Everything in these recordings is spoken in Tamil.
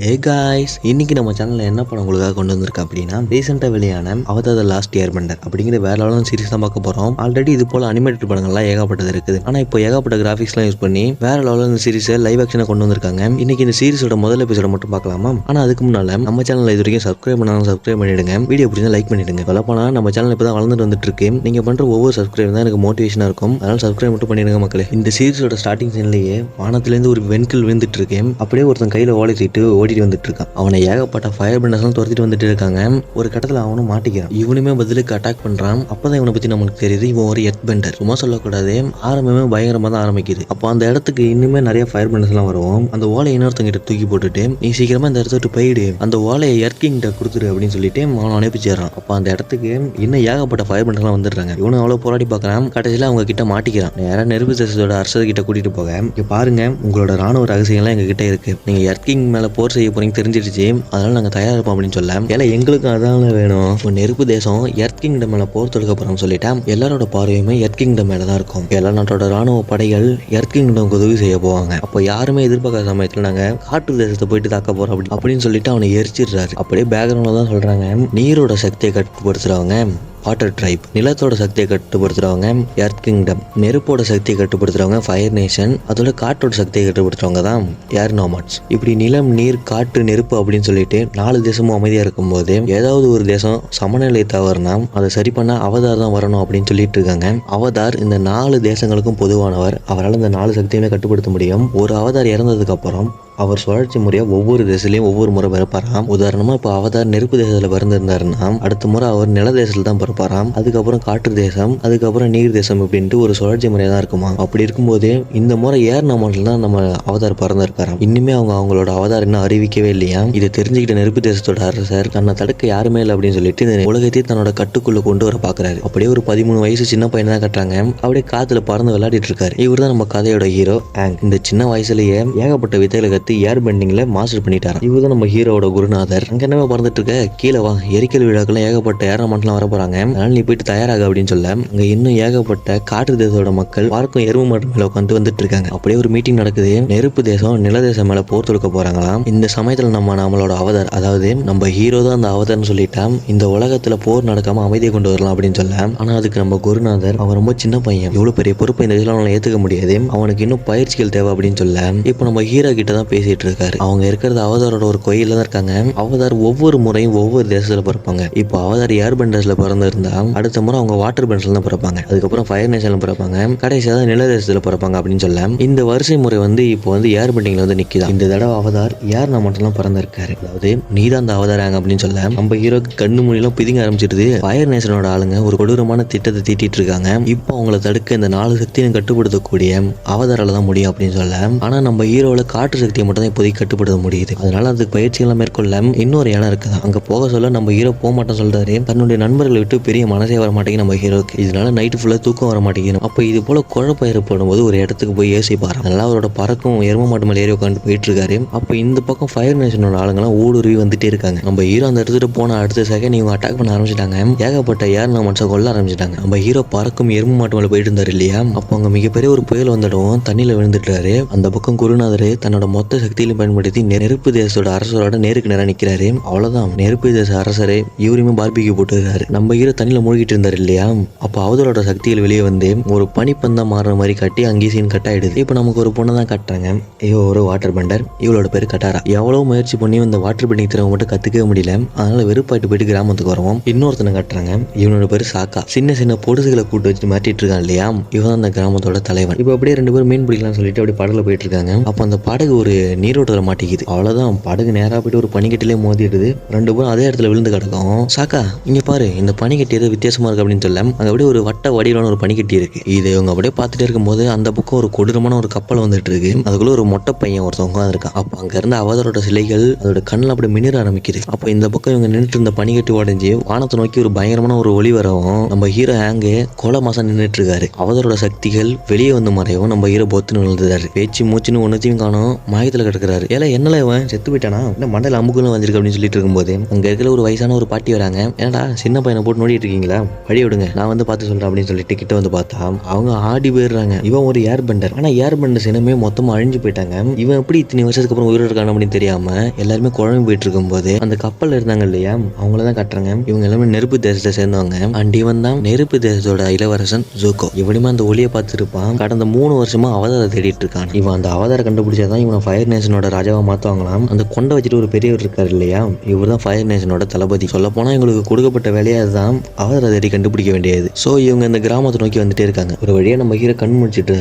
ஏ காய்ஸ், இன்னைக்கு நம்ம சேனலில் என்ன படம் உங்களுக்காக கொண்டு வந்திருக்கேன் அப்படின்னா, ரீசெண்டாக வெளியான அவதார் தி லாஸ்ட் ஏர்பெண்டர் அப்படிங்கிற வேற லெவலான சீரிஸ் தான் பார்க்க போகிறோம். ஆல்ரெடி இது போல அனிமேட்டட் படங்கள்லாம் ஏகப்பட்டது இருக்குது. ஆனால் இப்போ ஏகப்பட்ட கிராஃபிக்ஸ்லாம் யூஸ் பண்ணி வேற லெவலில் இந்த சீரிஸை லைவ் ஆக்ஷனை கொண்டு வந்திருக்காங்க. இன்னைக்கு இந்த சீரிஸோட முதல் எபிசோட மட்டும் பார்க்கலாமா? ஆனால் அதுக்கு முன்னால் நம்ம சேனலில் இது வரைக்கும் சப்ஸ்கிரைப் பண்ணாலும் சப்ஸ்கிரைப் பண்ணிடுங்க. வீடியோ பிடிச்சா லைக் பண்ணிடுங்க. சொல்லப்போனால் நம்ம சேனல் இப்போ தான் வளர்ந்துட்டு வந்துட்டு இருக்கு. நீங்கள் பண்ணுற ஒவ்வொரு சப்ஸ்கிரைப் தான் எனக்கு மோட்டிவேஷனாக இருக்கும். அதனால் சப்ஸ்கிரைப் மட்டும் பண்ணிடுங்க மக்களே. இந்த சீரிஸோட ஸ்டார்டிங் சீன்லேயே வானத்திலேருந்து ஒரு வெண்கல் விழுந்துட்டு இருக்கேன். அப்படியே ஒருத்தன் கையில் ஓடிட்டு ஓடிட்டு வந்துட்டு இருக்கான். அவனை ஏகப்பட்ட ஃபயர் பெண்டர்ஸ்லாம் துரத்திட்டு வந்துட்டு இருக்காங்க. ஒரு கட்டத்தில் அவனும் மாட்டிக்கிறான். இவனுமே பதிலுக்கு அட்டாக் பண்றான். அப்பதான் இவனை பத்தி நமக்கு தெரியுது, இவன் ஒரு எர்த் பெண்டர். சும்மா சொல்லக்கூடாது, ஆரம்பமே பயங்கரமா தான் ஆரம்பிக்குது. அப்போ அந்த இடத்துக்கு இன்னுமே நிறைய ஃபயர் பெண்டர்ஸ் எல்லாம் வரும். அந்த ஓலையை இன்னொருத்தங்கிட்ட தூக்கி போட்டுட்டு, நீ சீக்கிரமா இந்த இடத்த விட்டு போயிடு, அந்த ஓலையை எர்த் கிங்கிட்ட கொடுத்துரு அப்படின்னு சொல்லிட்டு அவன் அனுப்பிச்சிடறான். அப்போ அந்த இடத்துக்கு இன்னும் ஏகப்பட்ட ஃபயர் பெண்டர்ஸ்லாம் வந்துடுறாங்க. இவனும் அவ்வளவு போராடி பார்க்கறான். கடைசியில் அவங்க கிட்ட மாட்டிக்கிறான். நேரா நெருப்பு தேசத்தோட அரசர் கிட்ட கூட்டிட்டு போக, இங்க பாருங்க, உங்களோட ராணுவ ரகசியம்லாம் எங்க கிட்ட இருக்கு. நீங்க எர்த் கிங் மேல போர் செய்ய போறீங்க தெரிஞ்சிருச்சு, அதனால நாங்கள் தயாரா இருப்போம் அப்படின்னு சொல்ல, ஏன்னா எங்களுக்கு அதான் வேணும். நெருப்பு தேசம் எர்த் கிங்டம் மேல போர் தொடுக்க போறோம்னு சொல்லிட்டா எல்லாரோட பார்வையுமே எர்த் கிங்டம் மேல தான் இருக்கும். எல்லா நாட்டோட ராணுவ படைகள் எர்த் கிங்டம் உதவி செய்ய போவாங்க. அப்போ யாருமே எதிர்பார்க்காத சமயத்துல நாங்க காட்டு தேசத்தை போயிட்டு தாக்க போறோம் அப்படின்னு சொல்லிட்டு அவனை எரிச்சிடுறாரு. அப்படியே பேக்ரவுண்ட்ல தான் சொல்றாங்க, நீரோட சக்தியை கட்டுப்படுத்துறவங்க வாட்டர் ட்ரைப், நிலத்தோட சக்தியை கட்டுப்படுத்துறவங்க எர்த் கிங்டம், நெருப்போட சக்தியை கட்டுப்படுத்துறவங்க ஃபயர் நேஷன், அதோட காற்றோட சக்தியை கட்டுப்படுத்துறவங்க தான் ஏர் நோமாட்ஸ். இப்படி நிலம், நீர், காற்று, நெருப்பு அப்படின்னு சொல்லிட்டு 4 தேசமும் அமைதியா இருக்கும்போது ஏதாவது ஒரு தேசம் சமநிலை தவறுனா அதை சரி பண்ண அவதார் தான் வரணும் அப்படின்னு சொல்லிட்டு இருக்காங்க. அவதார் இந்த 4 தேசங்களுக்கும் பொதுவானவர். அவரால் இந்த 4 சக்தியுமே கட்டுப்படுத்த முடியும். ஒரு அவதார் இறந்ததுக்கு அப்புறம் அவர் சுழற்சி முறையா ஒவ்வொரு தேசத்துலையும் ஒவ்வொரு முறை பிறப்பாராம். உதாரணமா இப்போ அவதார் நெருப்பு தேசத்துல பிறந்திருந்தாருன்னா அடுத்த முறை அவர் நில தேசத்துல தான் பிறப்பாராம். அதுக்கப்புறம் காற்று தேசம், அதுக்கப்புறம் நீர் தேசம் அப்படின்ட்டு ஒரு சுழற்சி முறையா தான் இருக்குமா. அப்படி இருக்கும்போது இந்த முறை ஏர் நோமாட்ல தான் நம்ம அவதார் பிறந்திருக்காராம். இன்னுமே அவங்களோட அவதார் இன்னும் அறிவிக்கவே இல்லையா. இதை தெரிஞ்சுக்கிட்ட நெருப்பு தேசத்தோட அரசர் தன்னை தடுக்க யாருமே இல்லை அப்படின்னு சொல்லிட்டு இந்த உலகத்தையே தன்னோட கட்டுக்குள்ள கொண்டு வர பாக்குறாரு. அப்படியே ஒரு 13 வயசு சின்ன பையனை தான் கட்டுறாங்க. அப்படியே காத்துல பறந்து விளையாடிட்டு இருக்காரு. இவர் தான் நம்ம கதையோட ஹீரோ ஆங். இந்த சின்ன வயசுலயே ஏகப்பட்ட வித்தைகளை கத்து ஏர் பெண்டிங்ல மாஸ்டர் பண்ணிட்டாராம். இவர் தான் நம்ம ஹீரோவோட குருநாதர். அங்க என்ன பறந்துட்டு இருக்க, கீழே வா, எரிக்கல் விழாக்கெல்லாம் ஏகப்பட்ட ஏர் நோமாட்லாம் வர போறாங்க, அதனால நீ போயிட்டு தயாராக அப்படின்னு சொல்ல, அங்க இன்னும் ஏகப்பட்ட காற்று தேசத்தோட மக்கள் பார்க்கும் எருமை மாட்டு மேல உட்காந்து வந்துட்டு இருக்காங்க. அப்படியே ஒரு மீட்டிங் நடக்குது. நெருப்பு தேசம் நில தேசம் மேல போர் தொடுக்க போறாங்களாம். இந்த சமயத்துல நம்மளோட அவதார், அதாவது நம்ம ஹீரோ தான் அந்த அவதார்னு சொல்லிட்டா இந்த உலகத்துல போர் நடக்காம அமைதியை கொண்டு வரலாம் அப்படின்னு சொல்ல, ஆனா அதுக்கு நம்ம குருநாதர் அவன் ரொம்ப சின்ன பையன், இவ்வளவு பெரிய பொறுப்பை இந்த விஷயம் அவனால ஏத்துக்க முடியாது, அவனுக்கு இன்னும் பயிற்சிகள் தேவை அப்படின்னு சொல்ல, இப்போ நம்ம ஹீரோ கிட்ட தான் பேசிட்டு இருக்காரு. அவங்க இருக்கிறது அவதாரோட ஒரு கோயில தான் இருக்காங்க. அவதார் ஒவ்வொரு முறையும் ஒவ்வொரு தேசத்துல பிறப்பாங்க. இப்போ அவதார் ஏர் பெண்டர்ஸ்ல பிறந்திருந்தா அடுத்த முறை அவங்க வாட்டர் பெண்டர்ஸ்ல தான் பிறப்பாங்க. அதுக்கப்புறம் ஃபயர் நேஷன்ல பிறப்பாங்க. கடைசியா தான் நில தேசத்துல பிறப்பாங்க அப்படின்னு சொல்ல, இந்த வரிசை முறை இப்போ ஏர் பெண்டிங்ல வந்து நிக்குதா. இந்த தடவை அவதார் ஏர் நோமாட்லாம் பிறந்திருக்காரு. அதாவது நீதான் அந்த அவதாராங்க அப்படின்னு சொல்ல, நம்ம ஹீரோக்கு கண்ணு மொழியெல்லாம் பிதிங்க ஆரம்பிச்சிருது. ஃபயர் நேஷனோட ஆளுங்க ஒரு கொடூரமான திட்டத்தை தீட்டிட்டு இருக்காங்க. இப்போ அவங்கள தடுக்க இந்த 4 சக்தியும் கட்டுப்படுத்தக்கூடிய அவதாரால தான் முடியும் அப்படின்னு சொல்ல, ஆனா நம்ம ஹீரோல காற்று சக்தியை மட்டும் தான் இப்போதைக்கு கட்டுப்படுத்த முடியுது. அதனால அதுக்கு பயிற்சிகளை மேற்கொள்ள இன்னொரு இடம் இருக்குது. அங்க போக சொல்ல நம்ம ஹீரோ போக மாட்டோம் சொல்றாரு. தன்னுடைய நண்பர்களை விட்டு பெரிய மனசே வர மாட்டேங்குது நம்ம ஹீரோக்கு. இதனால நைட்டு ஃபுல்லா தூக்கம் வர மாட்டேங்குது. அப்போ இது போல குழப்பம் ஏற்படும் போது ஒரு இடத்துக்கு போய் யோசிப்பாரு. அதனால அவரோட பறக்கும் எரும மாட்டு மேலே ஏறி உட்காந்து போயிட்டு இருக்காரு. அப்போ இந்த பக்கம் ஃபயர் நேஷனோட ஆளுங்கெல்லாம் ஊடுருவி வந்துட்டே இருக்காங்க. நம்ம ஹீரோ அந்த இடத்துக்கு போன அடுத்த செகண்ட் இவங்க அட்டாக் பண்ண ஆரம்பிச்சிட்டாங்க. ஏகப்பட்ட ஏர் நோமாட்ஸை கொல்ல ஆரம்பிச்சிட்டாங்க. நம்ம ஹீரோ பறக்கும் எரும மாட்டு மேலே போயிட்டு இருந்தாரு இல்லையா. அப்போ அங்க மிகப்பெரிய ஒரு புயல் வந்துடும், தண்ணியில விழுந்துட்டாரு. அந்த பக்கம் குருநாதர் தன்னோட மொத்த சக்தியிலும் பயன்படுத்தி நெருப்பு தேசத்தோட அரசரோட நேருக்கு நேரம் நிக்கிறாரு. அவ்வளவுதான், நெருப்பு தேச அரசரே இவருமே பார்பிக்யூ போட்டுறாரு. நம்ம ஹீரோ தண்ணியில மூழ்கிட்டு இருந்தாரு இல்லையா. அப்போ அவதரோட சக்தியில் வெளியே வந்து ஒரு பனிப்பந்தா மாறுற மாதிரி கட்டி அங்கேயே சீன் கட் ஆயிடுது. இப்போ நமக்கு ஒரு பொண்ணை தான் கட்டுறாங்க. ஐயோ, ஒரு வாட்டர் பெண்டர், இவளோட பேரு கட்டாரா. எவ்வளவு முயற்சி பண்ணி இந்த வாட்டர் பெண்டிங் திறமை மட்டும் கத்துக்கவே முடியல. அதனால வெறுப்பாயிட்டு போயிட்டு கிராமத்துக்கு வருவோம். இன்னொருத்தனை கட்டுறாங்க. இவனோட பேரு சாக்கா. சின்ன சின்ன பொடுசுகளை கூட்டு வச்சு மாட்டிட்டு இருக்கான் இல்லையா. இவன் அந்த கிராமத்தோட தலைவன். இப்போ அப்படியே 2 பேரும் மீன் பிடிக்கலாம் சொல்லிட்டு அப்படி படகுல போயிட்டு இருக்காங்க. அப்போ அந்த படகு ஒரு நீரோட்டத்தில் மாட்டிக்குது. அவ்வளவுதான், படகு நேரா போயிட்டு ஒரு பனிக்கட்டிலே மோதிடுது. 2 பேரும் அதே இடத்துல விழுந்து கிடக்கும். சாக்கா, இங்க பாரு, இந்த பனிக்கட்டி ஏதோ வித்தியாசமா இருக்கு அப்படின்னு சொல்ல, அங்க அப்படியே ஒரு வட்ட வடிவான ஒரு பனிக்கட்டி இருக்கு. இதை இவங்க அப்படியே பார்த்துட்டே இருக்கும்போது அந்த பக்கம் ஒரு கொடூரமான ஒரு கப்பல் வந்துட்டு இருக்கு. அதுக்குள்ள ஒரு மொட்டை பையன் ஒருத்தவங்க இருக்கான். அப்போ அங்க இருந்த அவதாரோட சிலைகள் அதோட கண்ணில் அப்படி மின்னிற ஆரம்பிக்குது. அப்போ இந்த பக்கம் இவங்க நின்றுட்டு இருந்த பனிக்கட்டி உடஞ்சி வானத்தை நோக்கி ஒரு பயங்கரமான ஒரு ஒளி வரவும் நம்ம ஹீரோ ஹேங்கு கோல மாசம் நின்றுட்டு இருக்காரு. அவதாரோட சக்திகள் வெளியே வந்து மறையவும் நம்ம ஹீரோ பொத்துன்னு விழுந்துறாரு. பேச்சு மூச்சுன்னு ஒன்னுத்தையும் காணும். மயத்துல கிடக்குறாரு. ஏல என்னல இவன் செத்து போயிட்டானா, என்ன மண்டல அமுக்குன்னு வந்திருக்கு அப்படின்னு சொல்லிட்டு இருக்கும்போது அங்க இருக்கிற ஒரு வயசான ஒரு பாட்டி வராங்க. ஏன்டா சின்ன பையனை போட்டு நோண்டிட்டு இருக்கீங்களா, வழி விடுங்க, நான் வந்து பார்த்து சொல்றேன் அப்படின்னு சொல்லிட்டு கிட்ட வந்து பார்த்தா அவங்க ஆடி போயிடுறாங்க. இவன் ஒரு ஏர் பண்டர். ஆனா ஏர் பண்டர் சினமே மொத்தமா அழிஞ்சு போயிட்டாங்க. இவன் எப்படி இத்தனை வருஷத்துக்கு அப்புறம் உயிரோடு இருக்கான அப்படின்னு தெரியாம எல்லாருமே குழம்பு போயிட்டு இருக்கும் போது அந்த கப்பல் இருந்தாங்க இல்லையா, அவங்களதான் கட்டுறாங்க. இவங்க எல்லாமே நெருப்பு தேசத்தை சேர்ந்தவங்க. அண்ட் இவன் தான் நெருப்பு தேசத்தோட இளவரசன் ஜூக்கோ. இவனுமே அந்த ஒளியை பார்த்துருப்பான். கடந்த 3 வருஷமா அவதார தேடிட்டு இருக்கான். இவன் அந்த அவதார கண்டுபிடிச்சாதான் இவனை ஃபயர் நேஷனோட ராஜாவா மாத்துவாங்களாம். அந்த கொண்டை வச்சுட்டு ஒரு பெரியவர் இருக்காரு இல்லையா, இவர் தான் ஃபயர் நேஷனோட தளபதி. சொல்ல போனா இவங்களுக்கு கொடுக்கப்பட்ட வேலையா அதுதான் அவதார தேடி கண்டுபிடிக்க வேண்டியது. சோ இவங்க இந்த கிராமத்தை நோக்கி வந்துட்டே இருக்காங்க. ஒரு வழியா நம்ம ஹீரோ கண் முடிச்சிட்டு,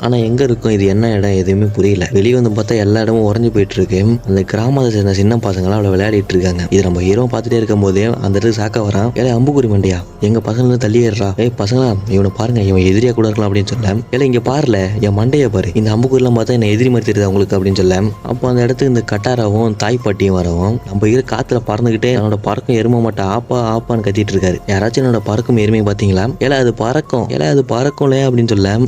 ஆனா எங்க இருக்கும், இது என்ன இடம் எதுவுமே புரியல. வெளியே வந்து பார்த்தா எல்லா இடமும் உறைஞ்சு போயிட்டு இருக்கு. அந்த கிராமத்தை சேர்ந்த சின்ன பசங்களாம் அவளை விளையாடிட்டு இருக்காங்க. இது நம்ம ஹீரோ பார்த்துட்டே இருக்கும் போதே அந்த இடத்துக்கு சாக்க வரான். ஏலே அம்புக்குறி மண்டியா, எங்க பசங்களை தள்ளி ஏறா, பசங்களா இவனை பாருங்க, இவன் எதிரியா கூட இருக்கலாம் அப்படின்னு சொல்ல, ஏல இங்க பாருல என் மண்டையை பாரு, இந்த அம்புக்குறிலாம் பார்த்தா என்ன எதிரி மாதிரி தெரியுது அவங்களுக்கு அப்படின்னு சொல்ல, அப்போ அந்த இடத்துக்கு இந்த கட்டாராவும் தாய் பாட்டியும் வரவும் நம்ம ஹீரோ காத்துல பறந்துகிட்டே என்னோட பறக்கும் எரும மாட்டா ஆப்பா ஆப்பான்னு கத்திட்டு இருக்காரு. யாராச்சும் என்னோட பறக்கும் எருமையை பாத்தீங்களா, ஏல அது பறக்கும்ல அப்படின்னு சொல்ல,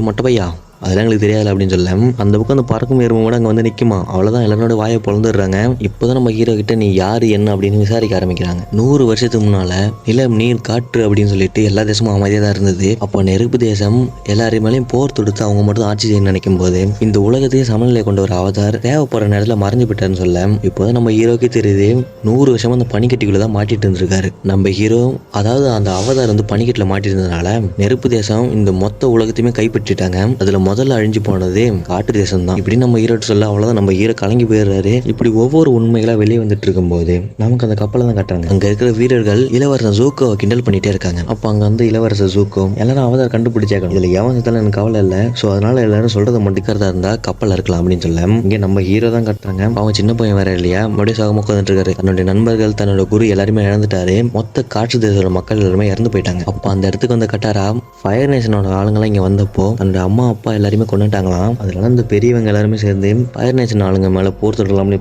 மொட்டை பையா அதெல்லாம் எங்களுக்கு தெரியாது அப்படின்னு சொல்ல, அந்த பக்கம் அந்த பறக்கும் எருமை கூட அங்கே வந்து நிற்குமா. அவ்வளோதான், எல்லாரோட வாயை பொழந்துடுறாங்க. இப்போதான் நம்ம ஹீரோ கிட்ட நீ யாரு என்ன அப்படின்னு விசாரிக்க ஆரம்பிக்கிறாங்க. 100 வருஷத்துக்கு முன்னால நிலம் நீர் காற்று அப்படின்னு சொல்லிட்டு எல்லா தேசமும் அமைதியாக தான் இருந்தது. அப்போ நெருப்பு தேசம் எல்லாரையும் போர் தொடுத்து அவங்க மட்டும் ஆட்சி செய்ய நினைக்கும் போது இந்த உலகத்தையும் சமநிலை கொண்ட ஒரு அவதார் தேவைப்படுற நேரத்தில் மறைஞ்சு போயிட்டாருன்னு சொல்ல, இப்போதான் நம்ம ஹீரோக்கே தெரியுது 100 வருஷமா அந்த பனிக்கட்டிக்குள்ள தான் மாட்டிட்டு இருந்திருக்காரு நம்ம ஹீரோ. அதாவது அந்த அவதார் வந்து பனிக்கட்டில் மாட்டிருந்ததுனால நெருப்பு தேசம் இந்த மொத்த உலகத்தையுமே கைப்பற்றிட்டாங்க. அதுல முதல்ல அழிஞ்சு போனது காட்டு தேசம் தான். இப்படி நம்ம ஹீரோ சொல்ல அவ்வளவுதான், நம்ம ஹீரோ கலங்கி போயிடுறாரு. இப்படி ஒவ்வொரு உண்மைகளா வெளியே வந்துட்டு இருக்கும் போது நமக்கு அந்த கப்பலை தான் கட்டுறாங்க. அங்க இருக்கிற வீரர்கள் இளவரசன் ஜூக்கோவை கிண்டல் பண்ணிட்டே இருக்காங்க. அப்ப அங்க வந்து இளவரசர் ஜூக்கோ எல்லாரும் அவதார் கண்டுபிடிச்சாங்க, இதுல எவன் செத்தாலும் எனக்கு கவலை இல்லை, ஸோ அதனால எல்லாரும் சொல்றதை மட்டிக்கிறதா இருந்தா கப்பல் இருக்கலாம் அப்படின்னு சொல்ல, இங்க நம்ம ஹீரோ தான் கட்டுறாங்க. அவன் சின்ன பையன் வேற இல்லையா, மறுபடியும் சாகமா உட்காந்துட்டு இருக்காரு. தன்னுடைய நண்பர்கள் தன்னோட குரு எல்லாருமே இழந்துட்டாரு. மொத்த காற்று தேசத்தோட மக்கள் எல்லாருமே இறந்து போயிட்டாங்க. அப்ப அந்த இடத்துக்கு வந்து கட்டாரா ஃபயர் நேஷனோட ஆளுங்கெல்லாம் இங்க வந்தப்போ தன்னோட அம்மா அப்பா எல்லாருமே கொண்டுட்டாங்களாம். அதனால இந்த பெரியவங்க எல்லாருமே சேர்ந்து ஃபயர் நேஷன் ஆளுங்க மேல போர் தொடரலாம்னு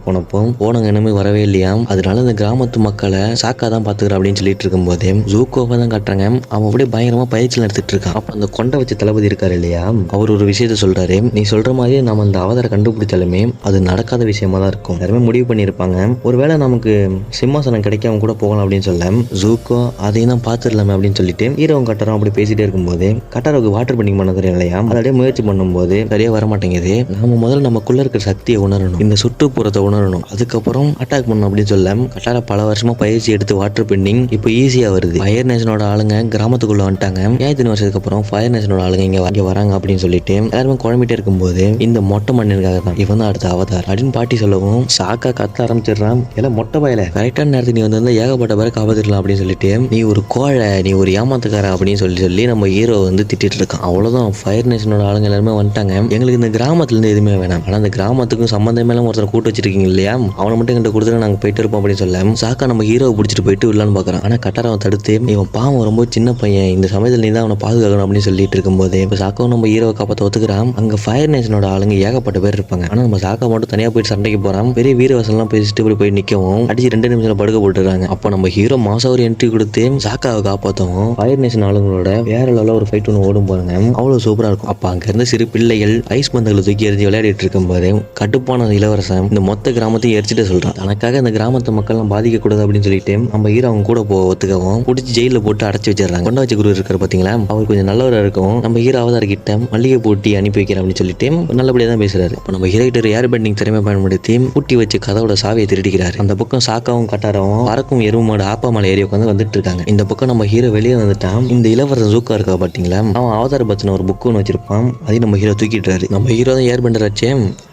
போனவங்க என்னமே வரவே இல்லையாம். அதனால இந்த கிராமத்து மக்களை சாக்கா தான் பாத்துக்கிறா அப்படின்னு சொல்லிட்டு இருக்கும் போதே ஜூக்கோவை தான் காட்டுறாங்க. அவன் அப்படியே பயங்கரமா பயிற்சி நடத்திட்டு இருக்கான். அப்ப அந்த கொண்டை வச்ச தளபதி இருக்காரு இல்லையா, அவர் ஒரு விஷயத்த சொல்றாரு, நீ சொல்ற மாதிரியே நம்ம அந்த அவதார கண்டுபிடிச்சாலுமே அது நடக்காத விஷயமா தான் இருக்கும். எல்லாருமே முடிவு பண்ணியிருப்பாங்க, ஒருவேளை நமக்கு சிம்மாசனம் கிடைக்காம கூட போகலாம் அப்படின்னு சொல்ல, ஜூக்கோ அதையும் தான் பாத்துடலாமே அப்படின்னு சொல்லிட்டு ஹீரோவும் கட்டாரம் அப்படி பேசிட்டே இருக்கும்போது கட்டாராவுக்கு வாட்டர் பெண்டிங் பண்ண தெரியும் இல்லையா, அதோடய முயற்சி பண்ணும்போது சரியா வர மாட்டேங்குது. நாம முதல்ல நமக்குள்ள இருக்கிற சக்தியை உணரணும், இந்த சுற்றுப்புறத்தை உணரணும், அதுக்கப்புறம் அட்டாக் பண்ணணும் அப்படின்னு சொல்ல கட்டார பல வருஷமா பயிற்சி எடுத்து வாட்டர் பெண்டிங் இப்போ ஈஸியா வருது. ஃபயர் நேஷனோட ஆளுங்க கிராமத்துக்குள்ள வந்துட்டாங்க. இத்தனை வருஷத்துக்கு அப்புறம் ஃபயர் நேஷனோட ஆளுங்க இங்க வராங்க அப்படின்னு சொல்லிட்டு எல்லாருமே குழம்பிட்டே இருக்கும்போது இந்த மொட்டை மண்ணிற்காக தான் இவன் தான் அடுத்த அவதார் அப்படின்னு பாட்டி சொல்லவும் சாக்கா கத்த ஆரம்பிச்சிடுறான். எல்லாம் மொட்டை பயல, கரெக்டான நேரத்துக்கு நீ வந்து ஏகப்பட்ட பேரை காப்பாத்திடலாம் அப்படின்னு சொல்லிட்டு நீ ஒரு கோழை, நீ ஒரு ஏமாத்துக்கார அப்படின்னு சொல்லி நம்ம ஹீரோ வந்து திட்டிட்டு இருக்கான். அவ்வளவுதான், ஃபயர் நேஷனோட ஆளுங்க எல்லாருமே வந்துட்டாங்க. எங்களுக்கு இந்த கிராமத்துல இருந்து எதுவுமே வேணாம், ஆனா அந்த கிராமத்துக்கும் சம்பந்தமே ஒருத்தர் கூட்டு வச்சிருக்கீங்க இல்லையா, அவனை மட்டும் எங்கிட்ட கொடுத்துட்டு நாங்க போயிட்டு இருப்போம் அப்படின்னு சொல்ல சாக்கா நம்ம ஹீரோவை பிடிச்சிட்டு போயிட்டு விடலான்னு பாக்குறான். ஆனா கட்டாரம் தடுத்து இவன் பாவம் ரொம்ப சின்ன பையன், இந்த சமயத்தில் நீ தான் அவனை பாதுகாக்கணும் அப்படின்னு சொல்லிட்டு இருக்கும்போது இப்ப சாக்காவும் நம்ம ஹீரோவை காப்பாற்ற ஒத்துக்கிறான். அங்க ஃபயர் நேஷனோட ஆளுங்க ஏகப்பட்ட பேர் இருப்பாங்க. ஆனா நம்ம சாக்கா மட்டும் தனியா போயிட்டு சண்டைக்கு போறான். பெரிய வீரவசம்லாம் பேசிட்டு போய் நிக்கவும் அடிச்சு 2 நிமிஷம் படுக்க போட்டுறாங்க. அப்போ நம்ம ஹீரோ மாசம் ஒரு என்ட்ரி கொடுத்து சாக்காவை காப்பாற்றவும் ஃபயர் நேஷன் ஆளுங்களோட வேற லெவலில் ஒரு ஃபைட் ஒன்று ஓடும் பாருங்க, அவ்வளவு சூப்பரா இருக்கும். அப்ப அங்க இருந்த சிறு பிள்ளைகள் ஐஸ் பந்துகளை தூக்கி எறிஞ்சு விளையாடிட்டு இருக்கும்போது கட்டுப்பான இளவரசன் இந்த மொத்த கிராமத்தையும் எரிச்சிட்டு சொல்றான், தனக்காக இந்த கிராமத்து மக்கள் பாதிக்க கூடாது அப்படின்னு சொல்லிட்டு நம்ம ஹீரோ அவங்க கூட ஒத்துக்கவும் பிடிச்சி ஜெயில போட்டு அடைச்சு வச்சிடறாங்க. கொண்டா வச்ச குரு இருக்காரு பாத்தீங்களா, அவர் கொஞ்சம் நல்லவரா இருக்கும். நம்ம ஹீரோ அவதார் கிட்ட மல்லிகை பூட்டி அனுப்பி வைக்கிறேன் அப்படின்னு சொல்லிட்டு நல்லபடியா தான் பேசுறாரு. அப்ப நம்ம ஹீரோ கிட்ட ஏர் பெண்டிங் திறமை பயன்படுத்தி பூட்டி வச்சு கதவோட சாவியை திருடிக்கிறாரு. அந்த பக்கம் சாக்காவும் கட்டாரவும் பறக்கும் எருமோட ஆப்பா மலை ஏறி உட்காந்து வந்துட்டு இருக்காங்க. இந்த பக்கம் நம்ம ஹீரோ வெளியே வந்துட்டான். இந்த இளவரசன் ஜூக்கா இருக்கா பாத்தீங்களா, அவன் அவதார பத்தின ஒரு புக் ஒன்று வச்சிருப்பான், அதையும் நம்ம ஹீரோ தூக்கிட்டாரு. நம்ம ஹீரோ தான் ஏர் பெண்டர் ஆச்சே,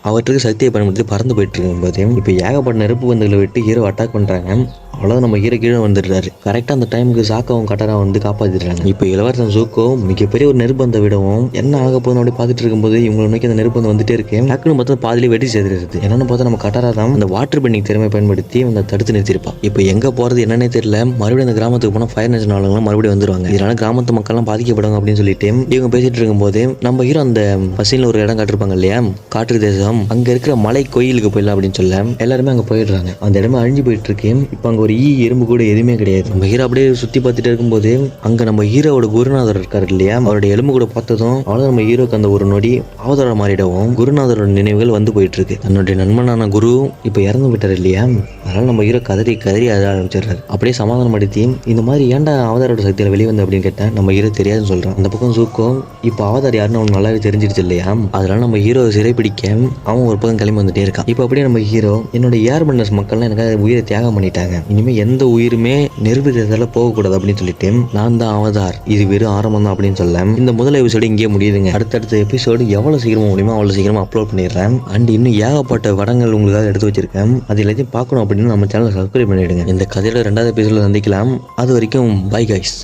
அவற்றுக்கு சக்தியை பயன்படுத்தி பறந்து போயிட்டு இருக்கும்போது இப்போ ஏகப்பட்ட நெருப்பு பந்துகளை விட்டு ஹீரோ அட்டாக் பண்றாங்க. அவ்வளோதான், நம்ம ஹீரோ கீழே வந்துடுறாரு. கரெக்டாக அந்த டைமுக்கு சாக்காவும் கட்டாரா வந்து காப்பாற்றிடுறாங்க. இப்போ இளவரசன் ஜூக்கோ மிகப்பெரிய ஒரு நெருப்பந்தை விடவும் என்ன ஆக போகுதுன்னு அப்படி பார்த்துட்டு இருக்கும்போது இவங்களை நோக்கி அந்த நெருப்பந்து வந்துட்டே இருக்கு. டக்குன்னு பார்த்தா பாதிலே வெட்டி சேர்த்துருது. என்னன்னு பார்த்தா நம்ம கட்டாரா தான் அந்த வாட்டர் பெண்டிங் திறமை பயன்படுத்தி அந்த தடுத்து நிறுத்திருப்பா. இப்போ எங்க போறது என்னன்னே தெரியல. மறுபடியும் அந்த கிராமத்துக்கு போனால் ஃபயர் நேஷன் ஆளுங்களாம் மறுபடியும் வந்துருவாங்க. இதனால கிராமத்து மக்கள்லாம் பாதிக்கப்படுவாங்க அப்படின்னு சொல்லிட்டு இவங்க பேசிட்டு இருக்கும்போது நம்ம ஹீரோ அந்த பசியில் ஒரு இடம் காட்டிருப்பாங்க இல்லையா, காற்று தேசம், அங்க இருக்கிற மலை கோயிலுக்கு போயிடலாம் அப்படின்னு சொல்ல எல்லாருமே அங்க போயிடுறாங்க. அந்த இடமே அழிஞ்சு போயிட்டு இருக்கு. இப்போ அங்க ஒரு எறும்பு கூட எதுவுமே கிடையாது. நம்ம ஹீரோ அப்படியே சுற்றி பார்த்துட்டு இருக்கும்போது அங்கே நம்ம ஹீரோவோட குருநாதர் இருக்காரு இல்லையா, அவருடைய எலும்பு கூட பார்த்ததும் அவ்வளோ நம்ம ஹீரோக்கு அந்த ஒரு நொடி அவதாரம் மாறிடவும் குருநாதரோட நினைவுகள் வந்து போயிட்டு இருக்கு. தன்னுடைய நண்பனான குரு இப்போ இறந்து விட்டார் இல்லையா, அதனால நம்ம ஹீரோ கதறி கதறி அழ ஆரம்பிச்சிடுறாரு. அப்படியே சமாதானப்படுத்தி இந்த மாதிரி ஏன்டா அவதாரோட சக்தியில் வெளியே வந்து அப்படின்னு கேட்டேன். நம்ம ஹீரோ தெரியாதுன்னு சொல்கிறான். அந்த பக்கம் சூக்கோ இப்போ அவதார் யாருன்னு அவனுக்கு நல்லாவே தெரிஞ்சிருச்சு இல்லையா, அதனால நம்ம ஹீரோ சிறைப்பிடிக்க அவன் ஒரு பக்கம் கிளம்பி வந்துட்டே இருக்கான். இப்போ அப்படியே நம்ம ஹீரோ என்னோட ஏர்பண்டர்ஸ் மக்கள்லாம் எனக்காக உயிரை தியாகம் பண்ணிட்டாங்க, இனிமேல் எந்த உயிருமே நெருப்பு தேர்தல போகக்கூடாது அப்படின்னு சொல்லிட்டு நான் தான் அவதார், இது வெறும் ஆரம்பம் தான் அப்படின்னு சொல்ல இந்த முதல் எபிசோடு இங்கே முடியுதுங்க. அடுத்தடுத்த எபிசோடு எவ்வளவு சீக்கிரமா முடியுமோ அவ்வளவு சீக்கிரமா அப்லோட் பண்ணிடுறேன். அண்ட் இன்னும் ஏகப்பட்ட படங்கள் உங்களுக்காக எடுத்து வச்சிருக்கேன், அது எல்லாத்தையும் பார்க்கணும் அப்படின்னு நம்ம சேனலை சப்ஸ்கிரைப் பண்ணிடுங்க. இந்த கதையோட 2வது எபிசோட்ல சந்திக்கலாம். அது வரைக்கும் பை கைஸ்.